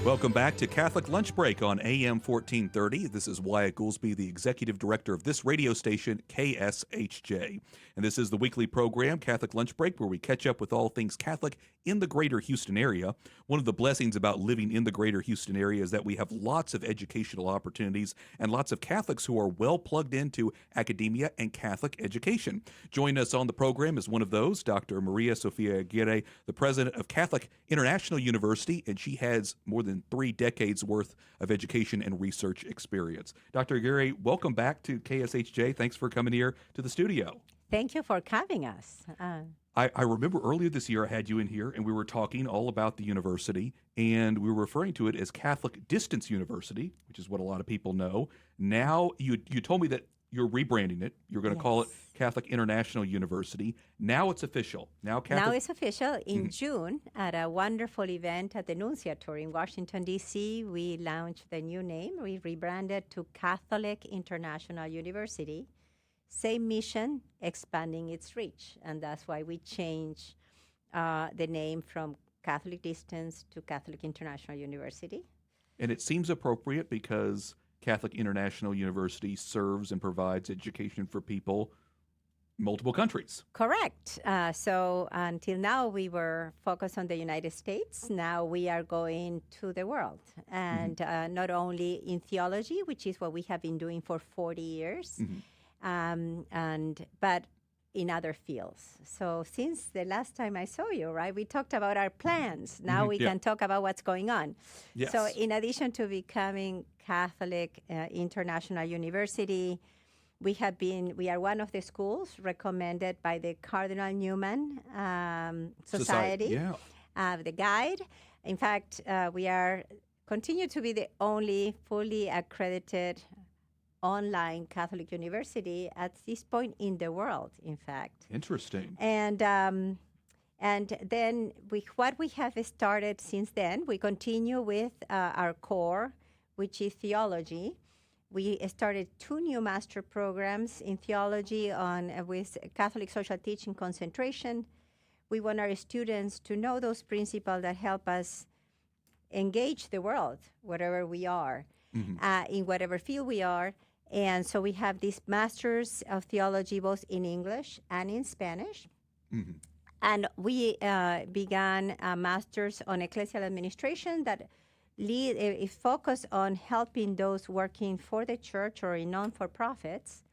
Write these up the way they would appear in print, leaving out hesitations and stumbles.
Welcome back to Catholic Lunch Break on AM 1430. This is Wyatt Goolsby, the executive director of this radio station, KSHJ. And this is the weekly program, Catholic Lunch Break, where we catch up with all things Catholic in the greater Houston area. One of the blessings about living in the greater Houston area is that we have lots of educational opportunities and lots of Catholics who are well plugged into academia and Catholic education. Joining us on the program is one of those, Dr. Maria Sophia Aguirre, the president of Catholic International University, and she has more than 3 decades worth of education and research experience. Dr. Aguirre, welcome back to KSHJ. Thanks for coming here to the studio. Thank you for having us. I remember earlier this year I had you in here and we were talking all about the university, and we were referring to it as Catholic Distance University, which is what a lot of people know. Now you told me that you're rebranding it. You're going to call it Catholic International University. Now it's official. Now it's official. In June, at a wonderful event at the Nunciature in Washington, D.C., we launched the new name. We rebranded to Catholic International University. Same mission, expanding its reach. And that's why we changed the name from Catholic Distance to Catholic International University. And it seems appropriate because Catholic International University serves and provides education for people multiple countries. Correct. So until now, we were focused on the United States. Now we are going to the world. And not only in theology, which is what we have been doing for 40 years, but in other fields. So since the last time I saw you, right, we talked about our plans. Now we can talk about what's going on. Yes. So in addition to becoming Catholic International University, we are one of the schools recommended by the Cardinal Newman Society, the Guide. In fact, we continue to be the only fully accredited online Catholic university at this point in the world, in fact. Interesting. And then what we have started since then, we continue with our core, which is theology. We started 2 new master programs in theology with Catholic social teaching concentration. We want our students to know those principles that help us engage the world, wherever we are, in whatever field we are. And so we have these masters of theology both in English and in Spanish. And we began a master's on ecclesial administration that is focused on helping those working for the church or in non-for-profits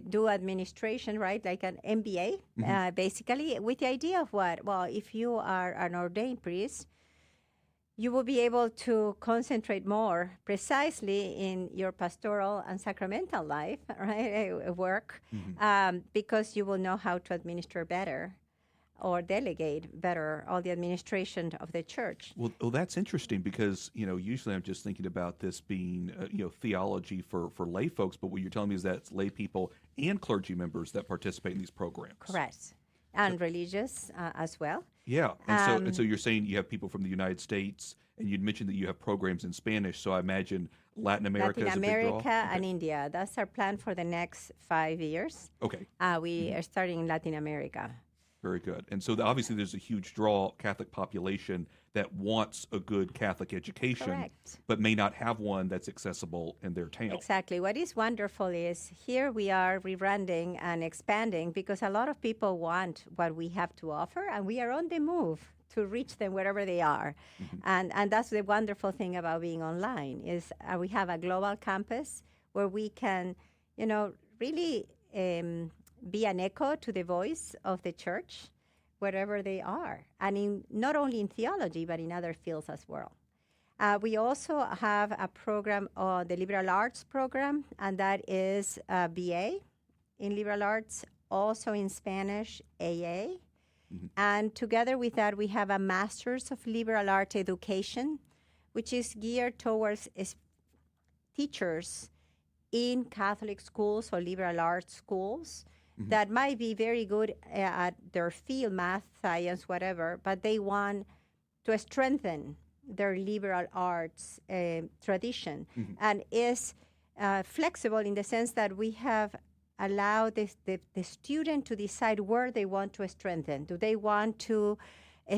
do administration, right, like an MBA, basically, with the idea of what? Well, if you are an ordained priest, you will be able to concentrate more precisely in your pastoral and sacramental life, right, work, because you will know how to administer better or delegate better all the administration of the church. Well, that's interesting because, usually I'm just thinking about this being, theology for lay folks, but what you're telling me is that it's lay people and clergy members that participate in these programs. Correct. And religious as well. Yeah, and so you're saying you have people from the United States, and you'd mentioned that you have programs in Spanish, so I imagine Latin America is a big draw? Latin America and India. That's our plan for the next 5 years. Okay. We are starting in Latin America. Very good. And so obviously there's a huge draw Catholic population that wants a good Catholic education, but may not have one that's accessible in their town. Exactly. What is wonderful is here we are rebranding and expanding because a lot of people want what we have to offer, and we are on the move to reach them wherever they are. And that's the wonderful thing about being online is we have a global campus where we can, really be an echo to the voice of the church wherever they are, and not only in theology, but in other fields as well. We also have a program, the liberal arts program, and that is a BA in liberal arts, also in Spanish, AA. And together with that, we have a Master's of Liberal Arts Education, which is geared towards teachers in Catholic schools or liberal arts schools that might be very good at their field, math, science, whatever, but they want to strengthen their liberal arts tradition and is flexible in the sense that we have allowed the student to decide where they want to strengthen. Do they want to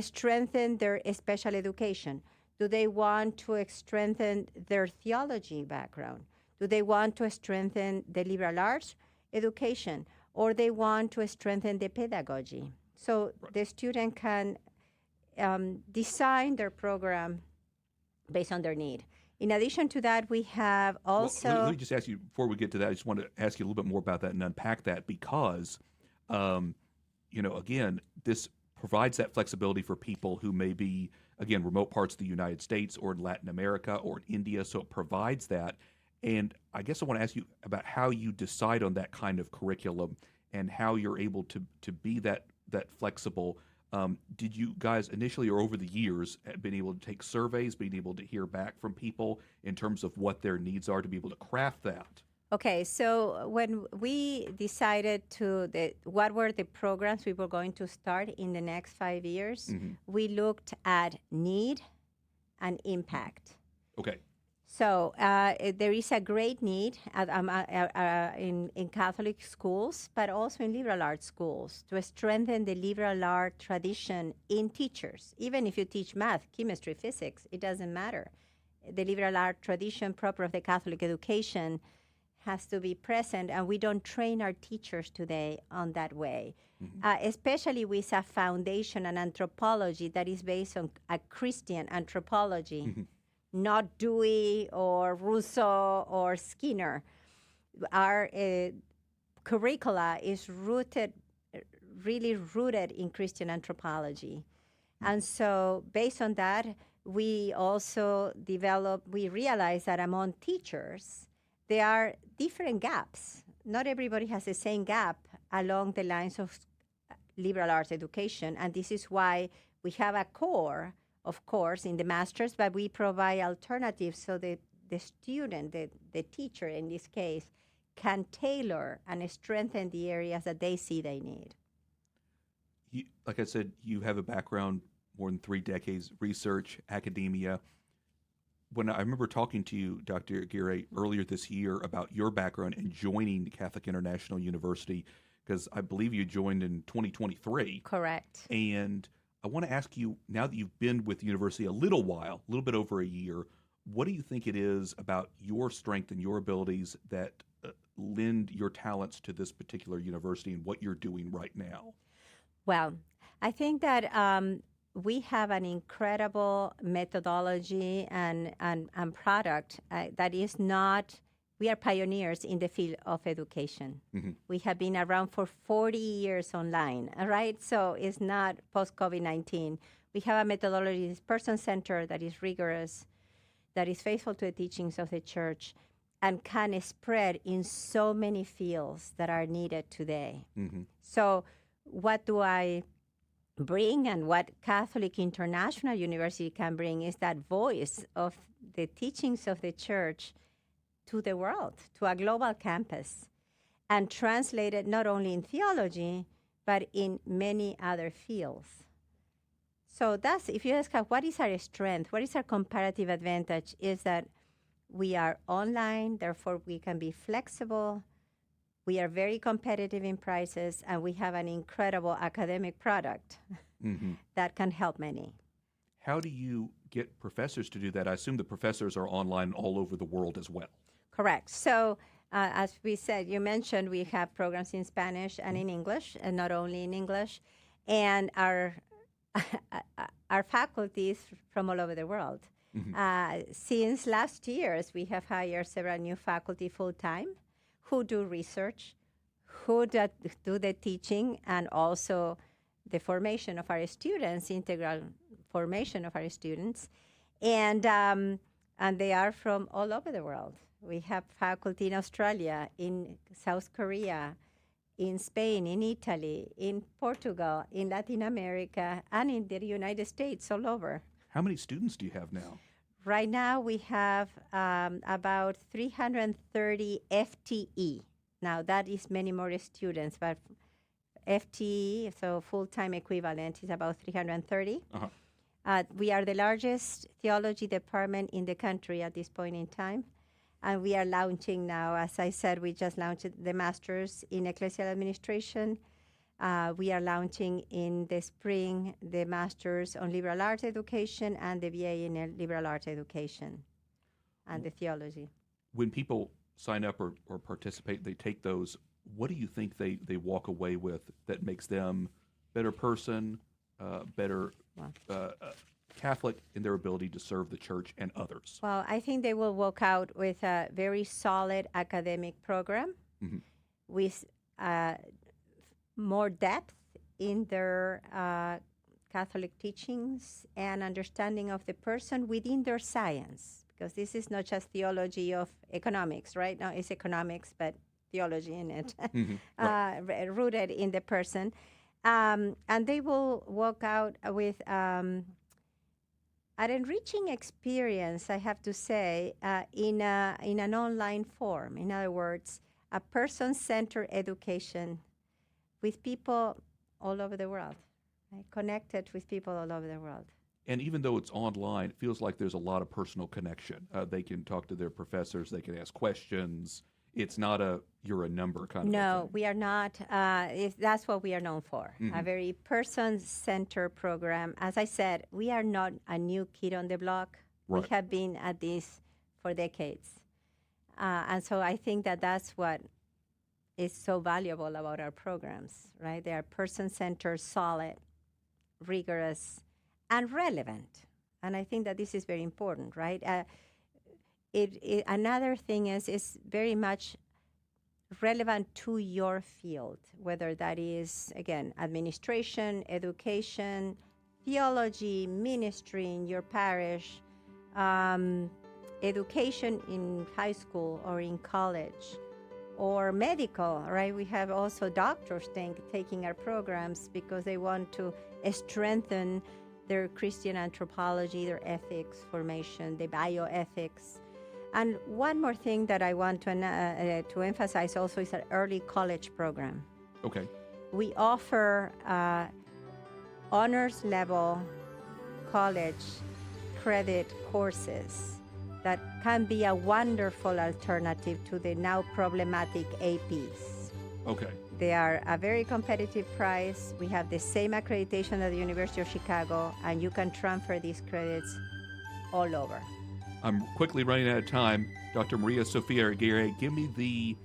strengthen their special education? Do they want to strengthen their theology background? Do they want to strengthen the liberal arts education? Or they want to strengthen the pedagogy? So the student can design their program based on their need. In addition to that, we have also... Well, let me just ask you, before we get to that, I just want to ask you a little bit more about that and unpack that because, again, this provides that flexibility for people who may be, again, remote parts of the United States or in Latin America or in India, so it provides that. And I guess I want to ask you about how you decide on that kind of curriculum and how you're able to be that flexible. Did you guys initially or over the years have been able to take surveys, being able to hear back from people in terms of what their needs are to be able to craft that? Okay, so when we decided what were the programs we were going to start in the next 5 years, we looked at need and impact. Okay. So there is a great need in Catholic schools, but also in liberal arts schools, to strengthen the liberal art tradition in teachers. Even if you teach math, chemistry, physics, it doesn't matter. The liberal art tradition proper of the Catholic education has to be present, and we don't train our teachers today on that way, especially with a foundation in anthropology that is based on a Christian anthropology. Not Dewey or Rousseau or Skinner. Our curricula is really rooted in Christian anthropology. And so based on that, we also realize that among teachers, there are different gaps. Not everybody has the same gap along the lines of liberal arts education. And this is why we have a core, of course, in the masters, but we provide alternatives so that the student, the teacher in this case, can tailor and strengthen the areas that they see they need. Like I said, you have a background, more than 3 decades, research, academia. When I remember talking to you, Dr. Aguirre, earlier this year about your background and joining Catholic International University, because I believe you joined in 2023. Correct. And I want to ask you, now that you've been with the university a little while, a little bit over a year, what do you think it is about your strength and your abilities that lend your talents to this particular university and what you're doing right now? Well, I think that we have an incredible methodology and product that is not, we are pioneers in the field of education. We have been around for 40 years online, right? So it's not post-COVID-19. We have a methodology that is person-centered, that is rigorous, that is faithful to the teachings of the church, and can spread in so many fields that are needed today. So what do I bring, and what Catholic International University can bring is that voice of the teachings of the church to the world, to a global campus, and translate it not only in theology, but in many other fields. So that's, if you ask what is our strength, what is our comparative advantage, is that we are online, therefore we can be flexible, we are very competitive in prices, and we have an incredible academic product that can help many. How do you get professors to do that? I assume the professors are online all over the world as well. Correct. So as we said, you mentioned we have programs in Spanish and in English, and not only in English, and our faculties from all over the world. Since last year, we have hired several new faculty full-time who do research, who do the teaching, and also the formation of our students, integral formation of our students. And they are from all over the world. We have faculty in Australia, in South Korea, in Spain, in Italy, in Portugal, in Latin America, and in the United States, all over. How many students do you have now? Right now, we have about 330 FTE. Now, that is many more students, but FTE, so full-time equivalent, is about 330. We are the largest theology department in the country at this point in time. And we are launching now, as I said, we just launched the Master's in Ecclesial Administration. We are launching in the spring the Master's on Liberal Arts Education and the BA in Liberal Arts Education and the theology. When people sign up or participate, they take those, what do you think they walk away with that makes them better person, better Catholic in their ability to serve the church and others? Well, I think they will walk out with a very solid academic program with more depth in their Catholic teachings and understanding of the person within their science, because this is not just theology of economics, right? No, it's economics, but theology in it, rooted in the person. And they will walk out with an enriching experience, I have to say, in an online form. In other words, a person-centered education with people all over the world, right? Connected with people all over the world. And even though it's online, it feels like there's a lot of personal connection. They can talk to their professors, they can ask questions. It's not you're a number kind of thing. No, we are not. That's what we are known for, a very person-centered program. As I said, we are not a new kid on the block. Right. We have been at this for decades. And so I think that's what is so valuable about our programs, right? They are person-centered, solid, rigorous, and relevant. And I think that this is very important, right? Another thing is very much relevant to your field, whether that is, again, administration, education, theology, ministry in your parish, education in high school or in college, or medical, right? We have also doctors taking our programs because they want to strengthen their Christian anthropology, their ethics formation, the bioethics. And one more thing that I want to emphasize also is an early college program. Okay. We offer honors level college credit courses that can be a wonderful alternative to the now problematic APs. Okay. They are a very competitive price. We have the same accreditation at the University of Chicago, and you can transfer these credits all over. I'm quickly running out of time. Dr. Maria Sophia Aguirre, give me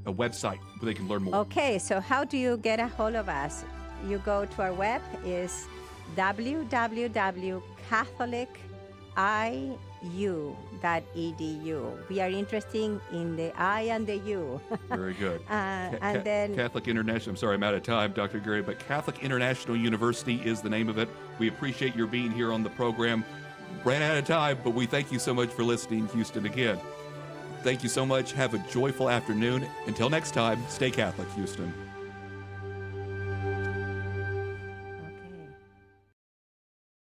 a website where they can learn more. Okay, so how do you get a hold of us? You go to our web, is www.catholicu.edu. We are interested in the I and the U. Very good. And then Catholic International, I'm sorry, I'm out of time, Dr. Aguirre, but Catholic International University is the name of it. We appreciate your being here on the program. Ran out of time, but we thank you so much for listening, Houston, again. Thank you so much. Have a joyful afternoon. Until next time, stay Catholic, Houston.